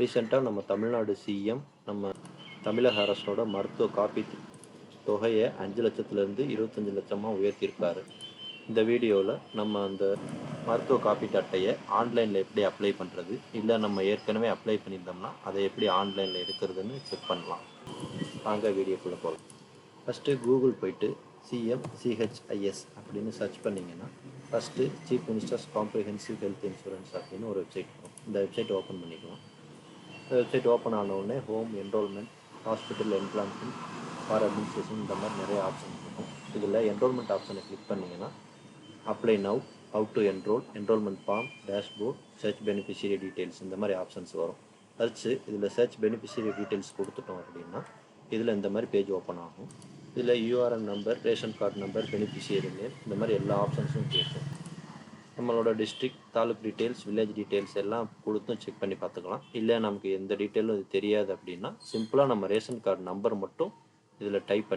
ரீசெண்டாக நம்ம தமிழ்நாடு சிஎம் நம்ம தமிழக அரசோட மருத்துவ காப்பீட்டு தொகையை 5 லட்சத்துலேருந்து 25 லட்சமாக உயர்த்தியிருக்காரு. இந்த வீடியோவில் நம்ம அந்த மருத்துவ காப்பீட்டு அட்டையை ஆன்லைனில் எப்படி அப்ளை பண்ணுறது, இல்லை நம்ம ஏற்கனவே அப்ளை பண்ணியிருந்தோம்னா அதை எப்படி ஆன்லைனில் எடுக்கிறதுன்னு செக் பண்ணலாம். வாங்க வீடியோக்குள்ளே போகலாம். ஃபஸ்ட்டு கூகுள் போயிட்டு சிஎம்சிஹெச்ஐஎஸ் அப்படின்னு சர்ச் பண்ணிங்கன்னா first chief ministers comprehensive health insurance அப்படின்னு ஒரு வெப்சைட் வரும். இந்த வெப்சைட் ஓப்பன் பண்ணிக்கலாம். இந்த வெப்சைட் ஓப்பன் ஆன உடனே home, enrolment, hospital, employment, for administration இந்த மாதிரி நிறைய ஆப்ஷன் இருக்கும். இதில் என்ரோல்மெண்ட் ஆப்ஷனை கிளிக் பண்ணிங்கன்னா apply now, how to enrol, enrolment form, dashboard, search beneficiary details இந்த மாதிரி ஆப்ஷன்ஸ் வரும். இதில் சர்ச் பெனிஃபிஷியரி டீட்டெயில்ஸ் கொடுத்துட்டோம் அப்படின்னா இதில் இந்த மாதிரி பேஜ் ஓப்பன் ஆகும். இதில் URN number, ration card number, beneficiary name இந்த மாதிரி எல்லா ஆப்ஷன்ஸும் கேட்கும். நம்மளோட district, taluk details, village details எல்லாம் கொடுத்தும் செக் பண்ணி பார்த்துக்கலாம். இல்லை நமக்கு எந்த டீட்டெயிலும் இது தெரியாது அப்படின்னா சிம்பிளாக நம்ம ரேஷன் கார்டு நம்பர் மட்டும் இதில் டைப்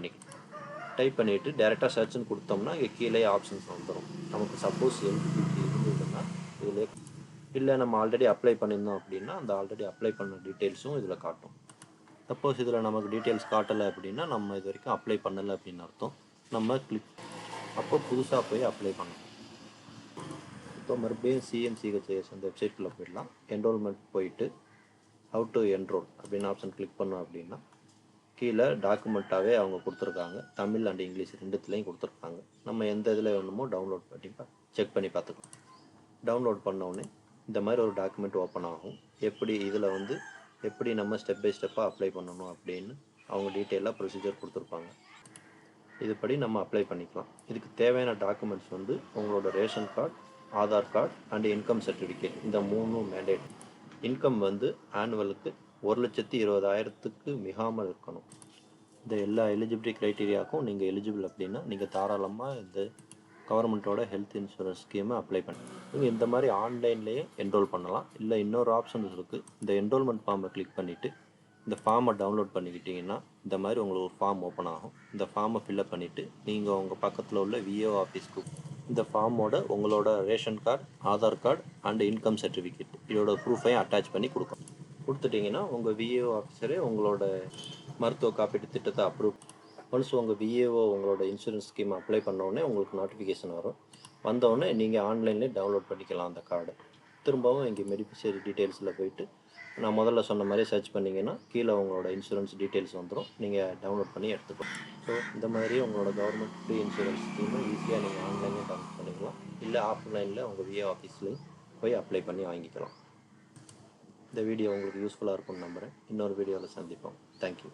பண்ணிவிட்டு டேரெக்டாக சர்ச்னு கொடுத்தோம்னா இங்கே கீழே ஆப்ஷன்ஸ் வந்துடும். நமக்கு சப்போஸ் எலிஜிபிலிட்டி இருந்ததுன்னா இதில், இல்லை நம்ம ஆல்ரெடி அப்ளை பண்ணியிருந்தோம் அப்படின்னா அந்த ஆல்ரெடி அப்ளை பண்ண டீட்டெயில்ஸும் இதில் காட்டும். சப்போஸ் இதில் நமக்கு டீட்டெயில்ஸ் காட்டலை அப்படின்னா நம்ம இது வரைக்கும் அப்ளை பண்ணலை அப்படின்னு அர்த்தம். நம்ம அப்போ புதுசாக போய் அப்ளை பண்ணணும். இப்போ மறுபடியும் சிஎம்சிஹெச்ஐஎஸ் அந்த வெப்சைட்குள்ளே போயிடலாம். என்ரோல்மெண்ட் போயிட்டு ஹவு டு என்ரோல் அப்படின்னு ஆப்ஷன் கிளிக் பண்ணோம் அப்படின்னா கீழே டாக்குமெண்ட்டாகவே அவங்க கொடுத்துருக்காங்க. தமிழ் அண்ட் இங்கிலீஷ் ரெண்டுத்துலேயும் கொடுத்துருக்காங்க. நம்ம எந்த இதில் வேணுமோ டவுன்லோட் பண்ணி செக் பண்ணி பார்த்துக்கலாம். டவுன்லோட் பண்ணோடனே இந்த மாதிரி ஒரு டாக்குமெண்ட் ஓப்பன் ஆகும். எப்படி நம்ம ஸ்டெப் பை ஸ்டெப்பாக அப்ளை பண்ணணும் அப்படின்னு அவங்க டீட்டெயிலாக ப்ரொசீஜர் கொடுத்துருப்பாங்க. இதுபடி நம்ம அப்ளை பண்ணிக்கலாம். இதுக்கு தேவையான டாக்குமெண்ட்ஸ் உங்களோட ration card, Aadhaar card and income certificate இந்த 3 மேண்டேட். இன்கம் ஆனுவலுக்கு 1,20,000 மிகாமல் இருக்கணும். இந்த எல்லா எலிஜிபிலிட்டி க்ரைட்டீரியாவுக்கும் நீங்கள் எலிஜிபிள் அப்படின்னா நீங்கள் தாராளமாக இந்த கவர்மெண்ட்டோட ஹெல்த் இன்சூரன்ஸ் ஸ்கீமை அப்ளை பண்ணி நீங்கள் இந்த மாதிரி ஆன்லைன்லேயே என்ரோல் பண்ணலாம். இல்லை இன்னொரு ஆப்ஷன்ஸ் இருக்குது. இந்த என்ரோல்மெண்ட் ஃபார்மை கிளிக் பண்ணிவிட்டு இந்த ஃபார்மை டவுன்லோட் பண்ணிக்கிட்டிங்கன்னா இந்த மாதிரி உங்களுக்கு ஒரு ஃபார்ம் ஓப்பன் ஆகும். இந்த ஃபார்மை ஃபில்அப் பண்ணிவிட்டு நீங்கள் உங்கள் பக்கத்தில் உள்ள விஏஓ ஆஃபீஸ்க்கு இந்த ஃபார்மோட உங்களோட ration card, Aadhaar card and income certificate இதோட ப்ரூஃபையும் அட்டாச் பண்ணி கொடுத்துட்டிங்கன்னா உங்கள் விஏஓ ஆஃபீஸரே உங்களோட மருத்துவ காப்பீட்டு திட்டத்தை அப்ரூவ். ஒன்ஸ் உங்கள் விஏஓ உங்களோட இன்சூரன்ஸ் ஸ்கீம் அப்ளை பண்ணோடனே உங்களுக்கு நோட்டிஃபிகேஷன் வரும். வந்தோடனே நீங்கள் ஆன்லைன்லேயே டவுன்லோட் பண்ணிக்கலாம் அந்த கார்டை. திரும்பவும் இங்கே பெனிஃபிஷியரி டீட்டெயில்ஸில் போயிட்டு நான் முதல்ல சொன்ன மாதிரி சர்ச் பண்ணிங்கன்னா கீழே உங்களோட இன்சூரன்ஸ் டீட்டெயில்ஸ் வந்துடும். நீங்கள் டவுன்லோட் பண்ணி எடுத்துக்கலாம். ஸோ இந்த மாதிரி உங்களோட கவர்மெண்ட் ஃப்ரீ இன்சூரன்ஸ் ஸ்கீமை ஈஸியாக நீங்கள் ஆன்லைன்லேயே டவுன்லோட் பண்ணிக்கலாம். இல்லை ஆஃப்லைனில் உங்கள் விஏஓ ஆஃபீஸ்லேயும் போய் அப்ளை பண்ணி வாங்கிக்கலாம். இந்த வீடியோ உங்களுக்கு யூஸ்ஃபுல்லாக இருக்கும்னு நம்புகிறேன். இன்னொரு வீடியோவில் சந்திப்போம். தேங்க்யூ.